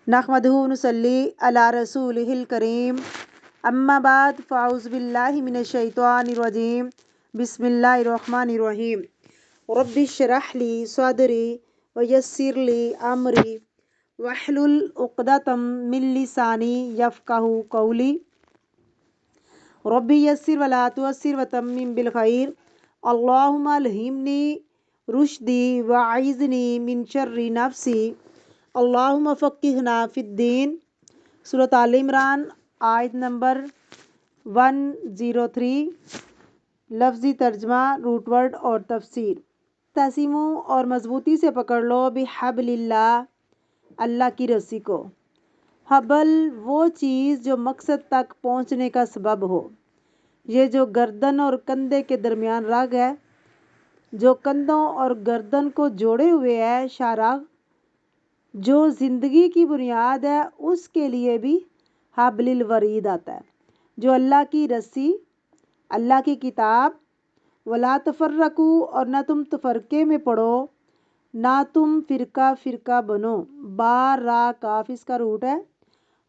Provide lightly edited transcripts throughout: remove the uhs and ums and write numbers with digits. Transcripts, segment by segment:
نحمدہ ونصلی علی رسولہ الکریم اما بعد فاعوذ باللہ من الشیطان الرجیم بسم اللہ الرحمن الرحیم رب اشرح لی صدری ویسر لی امری واحلل عقدۃ من لسانی یفقہوا قولی رب یسر ولا تعسر وتمم بالخیر اللہم الہمنی رشدی واعذنی من شر نفسی اللہم فقہنا فی الدین۔ سورۃ آل عمران آیت نمبر 103۔ لفظی ترجمہ، روٹ ورڈ اور تفسیر۔ تعصیمو اور مضبوطی سے پکڑ لو بحبل اللہ، اللہ کی رسی کو۔ حبل وہ چیز جو مقصد تک پہنچنے کا سبب ہو۔ یہ جو گردن اور کندھے کے درمیان رگ ہے، جو کندھوں اور گردن کو جوڑے ہوئے ہے، شاہراہ جو زندگی کی بنیاد ہے، اس کے لیے بھی حبل الورید آتا ہے، جو اللہ کی رسی، اللہ کی کتاب۔ ولا تفرقوا، اور نہ تم تفرقے میں پڑو، نہ تم فرقہ فرقہ بنو۔ با را کاف اس کا روٹ ہے۔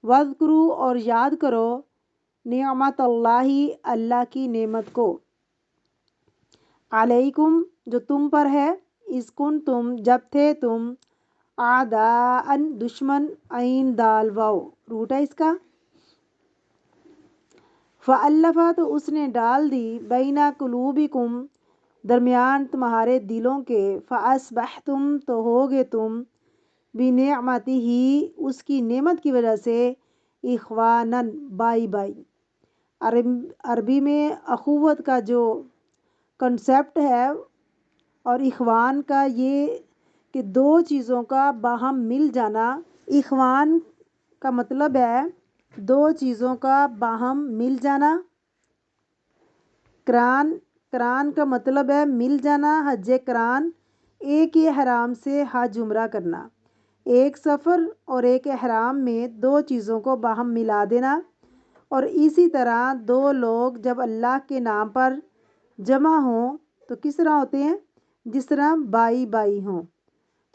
وذکروا، اور یاد کرو، نعمت اللہ، اللہ کی نعمت کو، علیکم جو تم پر ہے، اذ کنتم جب تھے تم، اعداء دشمن، عین دال واو روٹ ہے اس کا۔ فألف تو اس نے ڈال دی، بین قلوبکم درمیان تمہارے دلوں کے، فاصبحتم تو ہوگے تم، بنعمتہ اس کی نعمت کی وجہ سے، اخوانا بائی بائی۔ عربی میں اخوت کا جو کنسیپٹ ہے اور اخوان کا یہ کہ دو چیزوں کا باہم مل جانا۔ اخوان کا مطلب ہے دو چیزوں کا باہم مل جانا۔ قران کا مطلب ہے مل جانا، حج قران ایک ہی احرام سے حج عمرہ کرنا۔ ایک سفر اور ایک احرام میں دو چیزوں کو باہم ملا دینا۔ اور اسی طرح دو لوگ جب اللہ کے نام پر جمع ہوں تو کس طرح ہوتے ہیں؟ جس طرح بائی بائی ہوں۔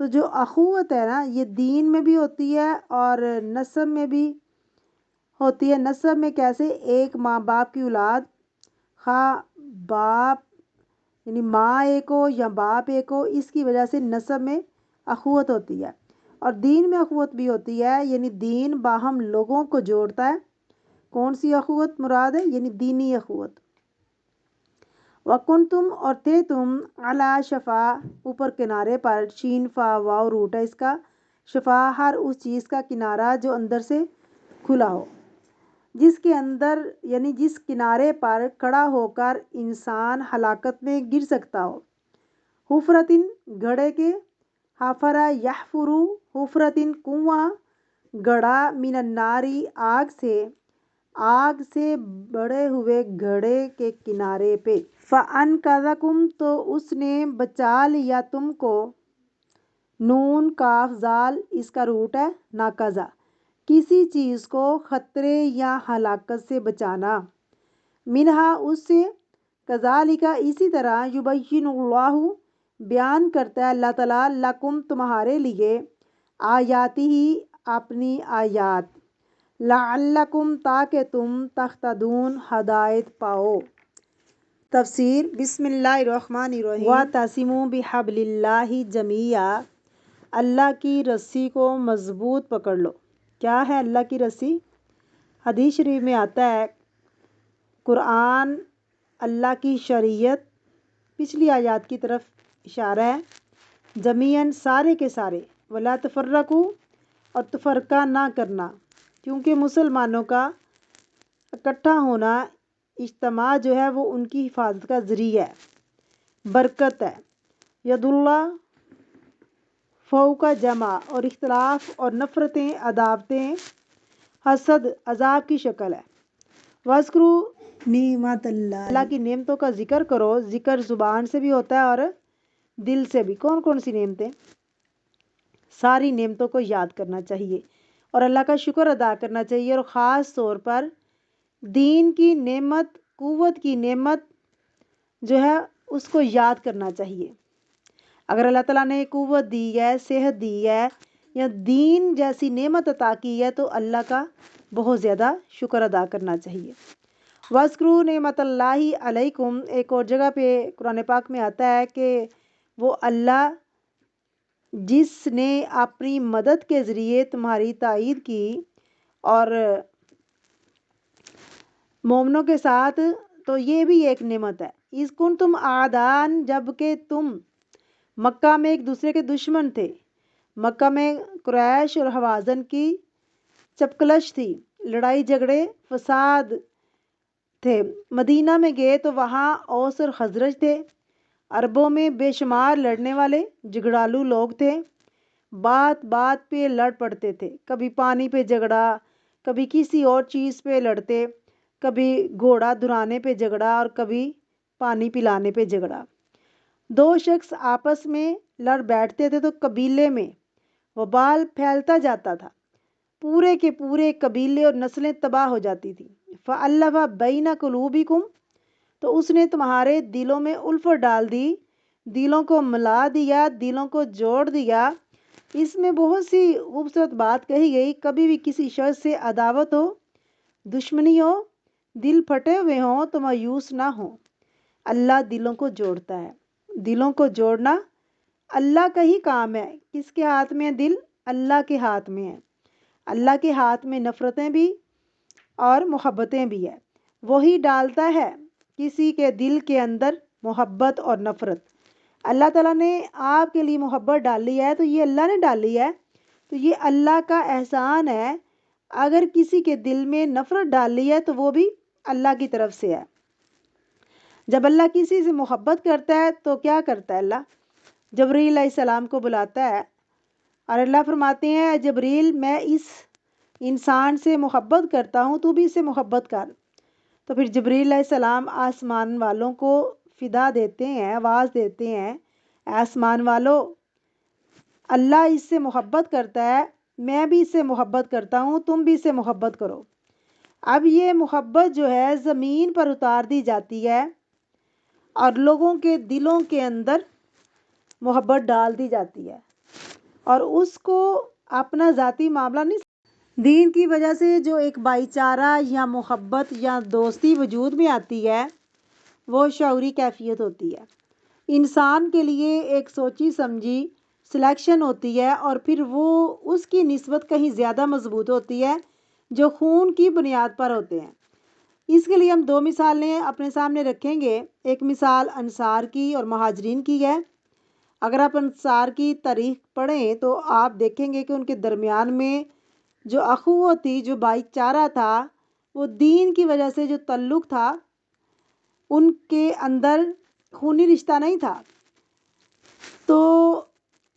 تو جو اخوت ہے نا، یہ دین میں بھی ہوتی ہے اور نسب میں بھی ہوتی ہے۔ نسب میں کیسے؟ ایک ماں باپ کی اولاد، خواہ باپ یعنی ماں ایک ہو یا باپ ایک ہو، اس کی وجہ سے نسب میں اخوت ہوتی ہے۔ اور دین میں اخوت بھی ہوتی ہے، یعنی دین باہم لوگوں کو جوڑتا ہے۔ کون سی اخوت مراد ہے؟ یعنی دینی اخوت۔ وَكُنْتُمْ اور تھے تم، عَلَىٰ شفا اوپر کنارے پر، شین فا واو روٹ ہے اس کا۔ شفا ہر اس چیز کا کنارہ جو اندر سے کھلا ہو، جس کے اندر یعنی جس کنارے پر کھڑا ہو کر انسان ہلاکت میں گر سکتا ہو۔ حفرتن گڑھے کے، حفرہ یحفرو حفرتن کنواں، گڑھا، من النار آگ سے بڑے ہوئے گڑھے کے کنارے پہ۔ فَأَنْقَذَکُم تو اس نے بچا لیا تم کو، نون کاف ذال اس کا روٹ ہے، ناقضہ کسی چیز کو خطرے یا ہلاکت سے بچانا، منہا اس سے، کذالک اسی طرح، یبین اللہ بیان کرتا ہے اللہ تعالیٰ، لکم تمہارے لیے، آیاتہ اپنی آیات، لعلکم تاکہ تم، تہتدون ہدایت پاؤ۔ تفسیر۔ بسم اللہ الرحمن الرحیم۔ وَاعْتَصِمُوا بِحَبْلِ اللَّهِ جَمِيعًا، اللہ کی رسی کو مضبوط پکڑ لو۔ کیا ہے اللہ کی رسی؟ حدیث شریف میں آتا ہے، قرآن اللہ کی شریعت، پچھلی آیات کی طرف اشارہ ہے، جمیعاً سارے کے سارے، ولا تفرقوا اور تفرقہ نہ کرنا، کیونکہ مسلمانوں کا اکٹھا ہونا، اجتماع جو ہے وہ ان کی حفاظت کا ذریعہ ہے، برکت ہے۔ ید اللہ فوق جمع، اور اختلاف اور نفرتیں، عداوتیں، حسد عذاب کی شکل ہے۔ وَاذْكُرُوا نعمت اللہ کی نعمتوں کا ذکر کرو۔ ذکر زبان سے بھی ہوتا ہے اور دل سے بھی۔ کون کون سی نعمتیں؟ ساری نعمتوں کو یاد کرنا چاہیے اور اللہ کا شکر ادا کرنا چاہیے، اور خاص طور پر دین کی نعمت، قوت کی نعمت جو ہے اس کو یاد کرنا چاہیے۔ اگر اللہ تعالیٰ نے قوت دی ہے، صحت دی ہے یا دین جیسی نعمت عطا کی ہے تو اللہ کا بہت زیادہ شکر ادا کرنا چاہیے۔ وَاذْكُرُوا نعمت اللہ علیکم، ایک اور جگہ پہ قرآن پاک میں آتا ہے کہ وہ اللہ جس نے اپنی مدد کے ذریعے تمہاری تائید کی اور مومنوں کے ساتھ، تو یہ بھی ایک نعمت ہے۔ اِذْ كُنْتُمْ أَعْدَاءً، جب کہ تم مکہ میں ایک دوسرے کے دشمن تھے۔ مکہ میں قریش اور حوازن کی چپکلش تھی، لڑائی جھگڑے فساد تھے۔ مدینہ میں گئے تو وہاں اوس اور خزرج تھے۔ عربوں میں بے شمار لڑنے والے جھگڑالو لوگ تھے، بات بات پہ لڑ پڑتے تھے، کبھی پانی پہ جھگڑا، کبھی کسی اور چیز پہ لڑتے، کبھی گھوڑا دھرانے پہ جھگڑا اور کبھی پانی پلانے پہ جھگڑا۔ دو شخص آپس میں لڑ بیٹھتے تھے تو قبیلے میں وبال پھیلتا جاتا تھا، پورے کے پورے قبیلے اور نسلیں تباہ ہو جاتی تھیں۔ فَأَلَّفَ بَيْنَ قُلُوبِكُمْ، تو اس نے تمہارے دلوں میں الفت ڈال دی، دلوں کو ملا دیا، دلوں کو جوڑ دیا۔ اس میں بہت سی خوبصورت بات کہی گئی۔ کبھی بھی کسی شخص سے عداوت ہو، دشمنی ہو، دل پھٹے ہوئے ہوں تو مایوس نہ ہو، اللہ دلوں کو جوڑتا ہے۔ دلوں کو جوڑنا اللہ کا ہی کام ہے۔ کس کے ہاتھ میں ہے دل؟ اللہ کے ہاتھ میں ہے۔ اللہ کے ہاتھ میں نفرتیں بھی اور محبتیں بھی ہے۔ وہی ڈالتا ہے کسی کے دل کے اندر محبت اور نفرت۔ اللہ تعالیٰ نے آپ کے لیے محبت ڈالی ہے تو یہ اللہ نے ڈالی ہے، تو یہ اللہ کا احسان ہے۔ اگر کسی کے دل میں نفرت ڈالی ہے تو وہ بھی اللہ کی طرف سے ہے۔ جب اللہ کسی سے محبت کرتا ہے تو کیا کرتا ہے؟ اللہ جبریل علیہ السلام کو بلاتا ہے اور اللہ فرماتے ہیں جبریل میں اس انسان سے محبت کرتا ہوں، تو بھی اس سے محبت کر۔ تو پھر جبریل علیہ السلام آسمان والوں کو فدا دیتے ہیں، آواز دیتے ہیں، آسمان والوں اللہ اس سے محبت کرتا ہے، میں بھی اس سے محبت کرتا ہوں، تم بھی اس سے محبت کرو۔ اب یہ محبت جو ہے زمین پر اتار دی جاتی ہے اور لوگوں کے دلوں کے اندر محبت ڈال دی جاتی ہے، اور اس کو اپنا ذاتی معاملہ نہیں، دین کی وجہ سے جو ایک بھائی چارہ یا محبت یا دوستی وجود میں آتی ہے وہ شعوری کیفیت ہوتی ہے۔ انسان کے لیے ایک سوچی سمجھی سلیکشن ہوتی ہے اور پھر وہ اس کی نسبت کہیں زیادہ مضبوط ہوتی ہے جو خون کی بنیاد پر ہوتے ہیں۔ اس کے لیے ہم دو مثالیں اپنے سامنے رکھیں گے۔ ایک مثال انصار کی اور مہاجرین کی ہے۔ اگر آپ انصار کی تاریخ پڑھیں تو آپ دیکھیں گے کہ ان کے درمیان میں جو اخوت تھی، جو بھائی چارہ تھا، وہ دین کی وجہ سے جو تعلق تھا، ان کے اندر خونی رشتہ نہیں تھا۔ تو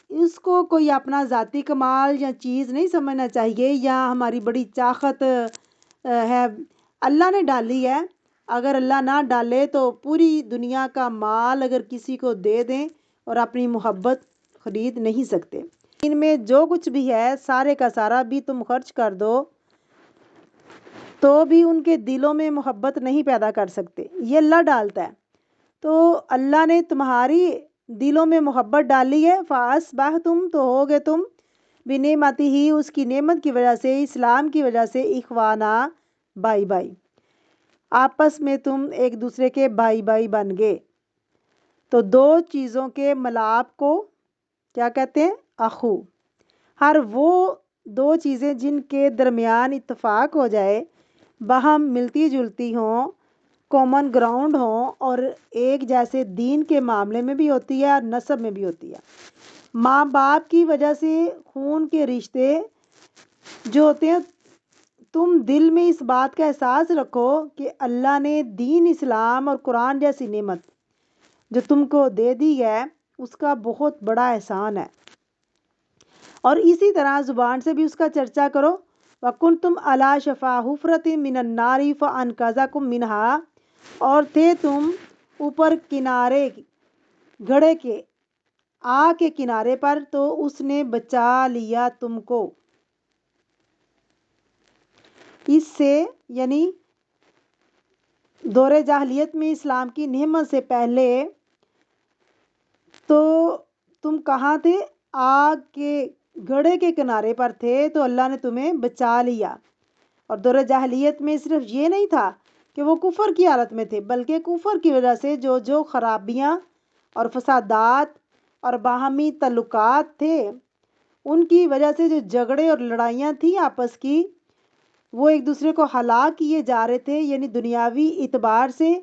اس کو کوئی اپنا ذاتی کمال یا چیز نہیں سمجھنا چاہیے یا ہماری بڑی چاقت ہے، اللہ نے ڈالی ہے۔ اگر اللہ نہ ڈالے تو پوری دنیا کا مال اگر کسی کو دے دیں اور اپنی محبت خرید نہیں سکتے۔ ان میں جو کچھ بھی ہے سارے کا سارا بھی تم خرچ کر دو تو بھی ان کے دلوں میں محبت نہیں پیدا کر سکتے، یہ اللہ ڈالتا ہے۔ تو اللہ نے تمہاری دلوں میں محبت ڈالی ہے، فَأَصْبَحْتُمْ، تو ہوگے تم بِنِعْمَتِهِ، اس کی نعمت کی وجہ سے، اسلام کی وجہ سے، اخوانا، بھائی بھائی، آپس میں تم ایک دوسرے کے بھائی بھائی بن گئے۔ تو دو چیزوں کے ملاپ کو کیا کہتے ہیں؟ اخو۔ ہر وہ دو چیزیں جن کے درمیان اتفاق ہو جائے، باہم ملتی جلتی ہوں، کامن گراؤنڈ ہوں، اور ایک جیسے دین کے معاملے میں بھی ہوتی ہے اور نسب میں بھی ہوتی ہے۔ ماں باپ کی وجہ سے خون کے رشتے جو ہوتے ہیں، تم دل میں اس بات کا احساس رکھو کہ اللہ نے دین اسلام اور قرآن جیسی نعمت جو تم کو دے دی ہے اس کا بہت بڑا احسان ہے، اور اسی طرح زبان سے بھی اس کا چرچا کرو۔ وَكُنْتُمْ عَلَىٰ شَفَا حُفْرَةٍ مِّنَ النَّارِ فَأَنْقَذَكُم مِّنْهَا، اور تھے تم اوپر کنارے گڑھے کے، آگ کے کنارے پر، تو اس نے بچا لیا تم کو اس سے، یعنی دور جاہلیت میں اسلام کی نعمت سے پہلے تو تم کہاں تھے؟ آگ کے گھڑے کے کنارے پر تھے تو اللہ نے تمہیں بچا لیا۔ اور دور جاہلیت میں صرف یہ نہیں تھا کہ وہ کفر کی حالت میں تھے، بلکہ کفر کی وجہ سے جو خرابیاں اور فسادات اور باہمی تعلقات تھے، ان کی وجہ سے جو جھگڑے اور لڑائیاں تھیں آپس کی، وہ ایک دوسرے کو ہلاک کیے جا رہے تھے، یعنی دنیاوی اعتبار سے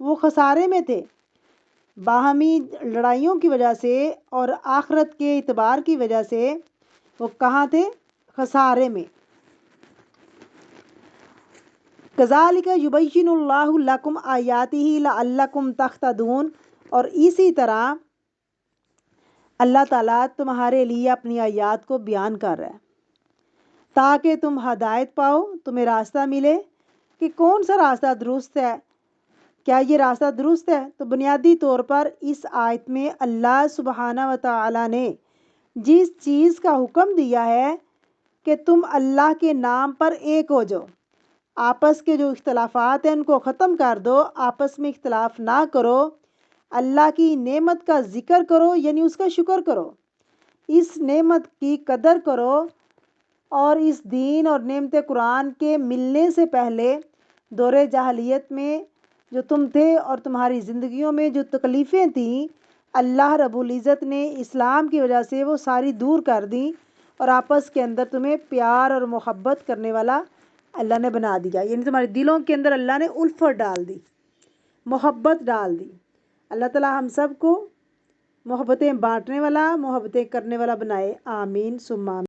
وہ خسارے میں تھے باہمی لڑائیوں کی وجہ سے، اور آخرت کے اعتبار کی وجہ سے وہ کہاں تھے؟ خسارے میں۔ کذالک یبین اللہ لکم آیاتہ لعلکم تہتدون، اور اسی طرح اللہ تعالیٰ تمہارے لیے اپنی آیات کو بیان کر رہا ہے تاکہ تم ہدایت پاؤ، تمہیں راستہ ملے کہ کون سا راستہ درست ہے، کیا یہ راستہ درست ہے۔ تو بنیادی طور پر اس آیت میں اللہ سبحانہ و تعالیٰ نے جس چیز کا حکم دیا ہے کہ تم اللہ کے نام پر ایک ہو جاؤ، آپس کے جو اختلافات ہیں ان کو ختم کر دو، آپس میں اختلاف نہ کرو، اللہ کی نعمت کا ذکر کرو، یعنی اس کا شکر کرو، اس نعمت کی قدر کرو، اور اس دین اور نعمت قرآن کے ملنے سے پہلے دور جاہلیت میں جو تم تھے اور تمہاری زندگیوں میں جو تکلیفیں تھیں، اللہ رب العزت نے اسلام کی وجہ سے وہ ساری دور کر دیں، اور آپس کے اندر تمہیں پیار اور محبت کرنے والا اللہ نے بنا دیا، یعنی تمہارے دلوں کے اندر اللہ نے الفت ڈال دی، محبت ڈال دی۔ اللہ تعالیٰ ہم سب کو محبتیں بانٹنے والا، محبتیں کرنے والا بنائے، آمین ثم آمین۔